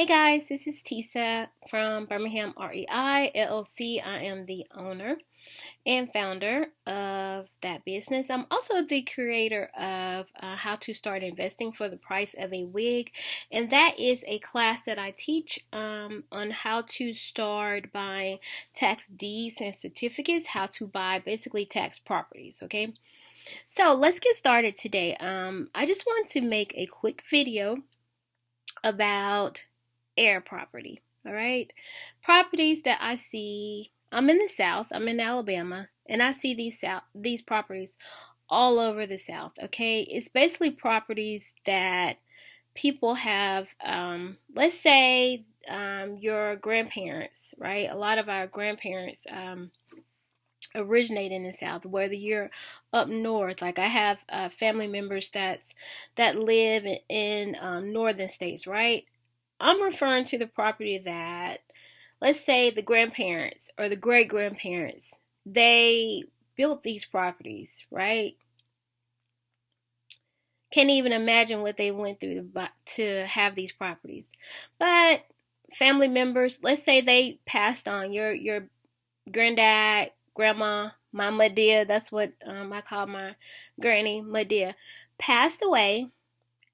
Hey guys, this is Tisa from Birmingham REI LLC. I am the owner and founder of that business. I'm also the creator of How to Start Investing for the Price of a Wig, and that is a class that I teach on how to start buying tax deeds and certificates, how to buy basically tax properties. Okay, so let's get started today. I just want to make a quick video about Heir Property. All right, properties that I see. I'm in the South. I'm in Alabama, and I see these properties all over the South. Okay, it's basically properties that people have. Let's say your grandparents, right? A lot of our grandparents originate in the South. Whether you're up north, like I have family members that live in northern states, right? I'm referring to the property that, let's say, the grandparents or the great grandparents, they built these properties, right? Can't even imagine what they went through to have these properties. But family members, let's say they passed on, your granddad, grandma, my Madea, that's what I call my granny, Madea, passed away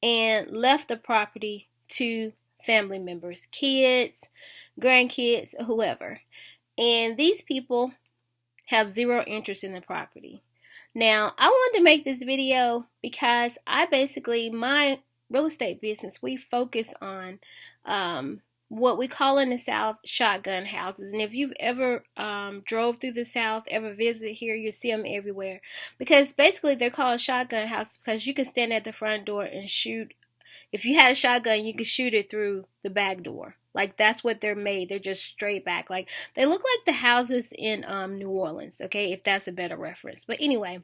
and left the property to family members, kids, grandkids, whoever. And these people have zero interest in the property. Now, I wanted to make this video because my real estate business, we focus on what we call in the South shotgun houses. And if you've ever drove through the South, ever visited here, you see them everywhere. Because basically they're called shotgun houses because you can stand at the front door and shoot. If you had a shotgun, you could shoot it through the back door. Like, that's what they're made. They're just straight back. Like, they look like the houses in New Orleans, okay, if that's a better reference. But anyway,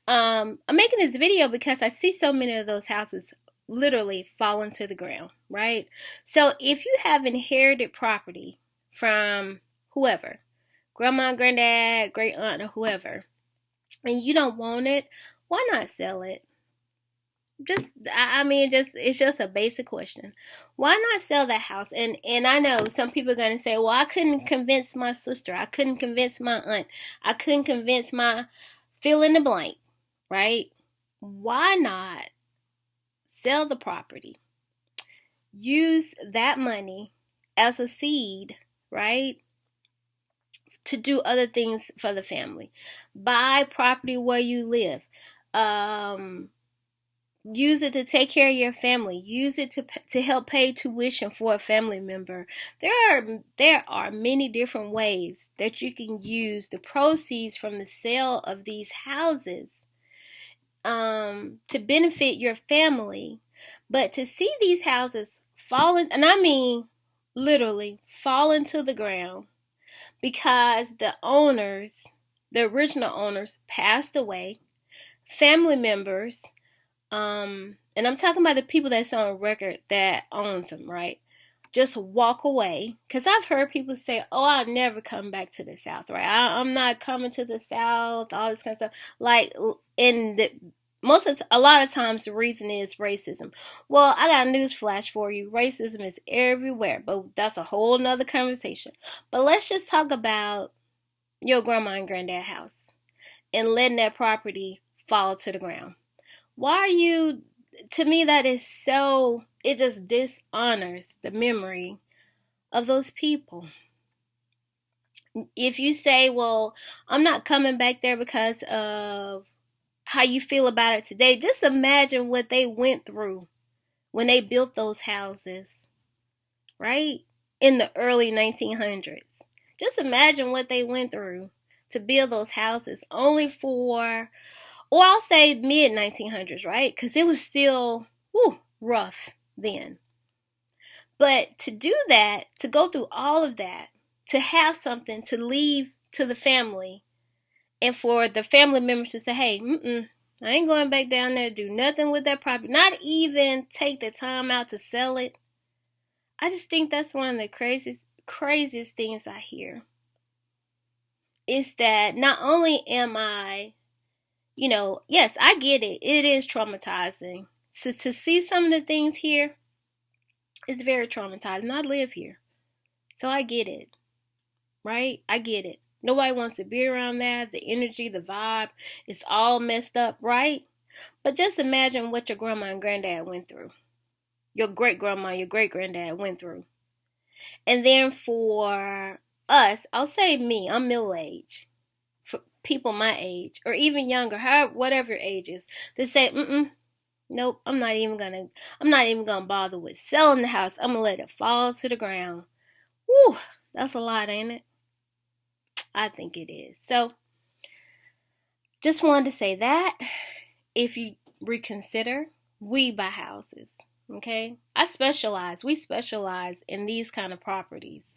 I'm making this video because I see so many of those houses literally falling to the ground, right? So if you have inherited property from whoever, grandma, granddad, great aunt, or whoever, and you don't want it, why not sell it? It's just a basic question. Why not sell that house? And I know some people are going to say, well, I couldn't convince my sister. I couldn't convince my aunt. I couldn't convince my fill in the blank, right? Why not sell the property? Use that money as a seed, right? To do other things for the family. Buy property where you live. Use it to take care of your family. Use it to help pay tuition for a family member. There are many different ways that you can use the proceeds from the sale of these houses to benefit your family. But to see these houses falling, and I mean literally falling to the ground because the original owners passed away, family members, and I'm talking about the people that's on record that owns them, right? Just walk away. Because I've heard people say, oh, I'll never come back to the South, right? I'm not coming to the South, all this kind of stuff. Like, a lot of times the reason is racism. Well, I got a news flash for you. Racism is everywhere, but that's a whole nother conversation. But let's just talk about your grandma and granddad house and letting that property fall to the ground. Why are you, to me, that is so, it just dishonors the memory of those people. If you say, well, I'm not coming back there because of how you feel about it today, just imagine what they went through when they built those houses, right? In the early 1900s. Just imagine what they went through to build those houses only for, or I'll say mid 1900s, right? Because it was still rough then. But to do that, to go through all of that, to have something to leave to the family, and for the family members to say, hey, I ain't going back down there to do nothing with that property, not even take the time out to sell it. I just think that's one of the craziest things I hear. Is that not only am I, yes, I get it. It is traumatizing to see some of the things here. It's very traumatizing. I live here, so I get it, right? I get it. Nobody wants to be around that. The energy, the vibe, it's all messed up, right? But just imagine what your grandma and granddad went through. Your great grandma, your great granddad went through. And then for us, I'll say me, I'm middle age. For people my age, or even younger, whatever your age is, to say, nope, I'm not even gonna bother with selling the house. I'm gonna let it fall to the ground. Whew, that's a lot, ain't it? I think it is. So, just wanted to say that if you reconsider, we buy houses. Okay, we specialize in these kind of properties.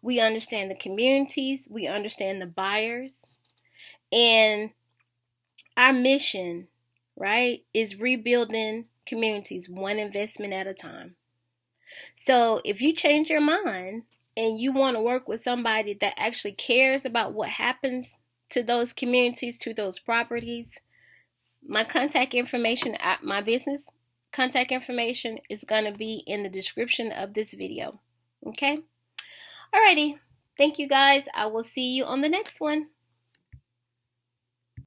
We understand the communities, we understand the buyers, and our mission, right, is rebuilding communities one investment at a time. So if you change your mind and you want to work with somebody that actually cares about what happens to those communities, to those properties, my contact information, my business contact information is going to be in the description of this video. Okay? Alrighty. Thank you guys. I will see you on the next one.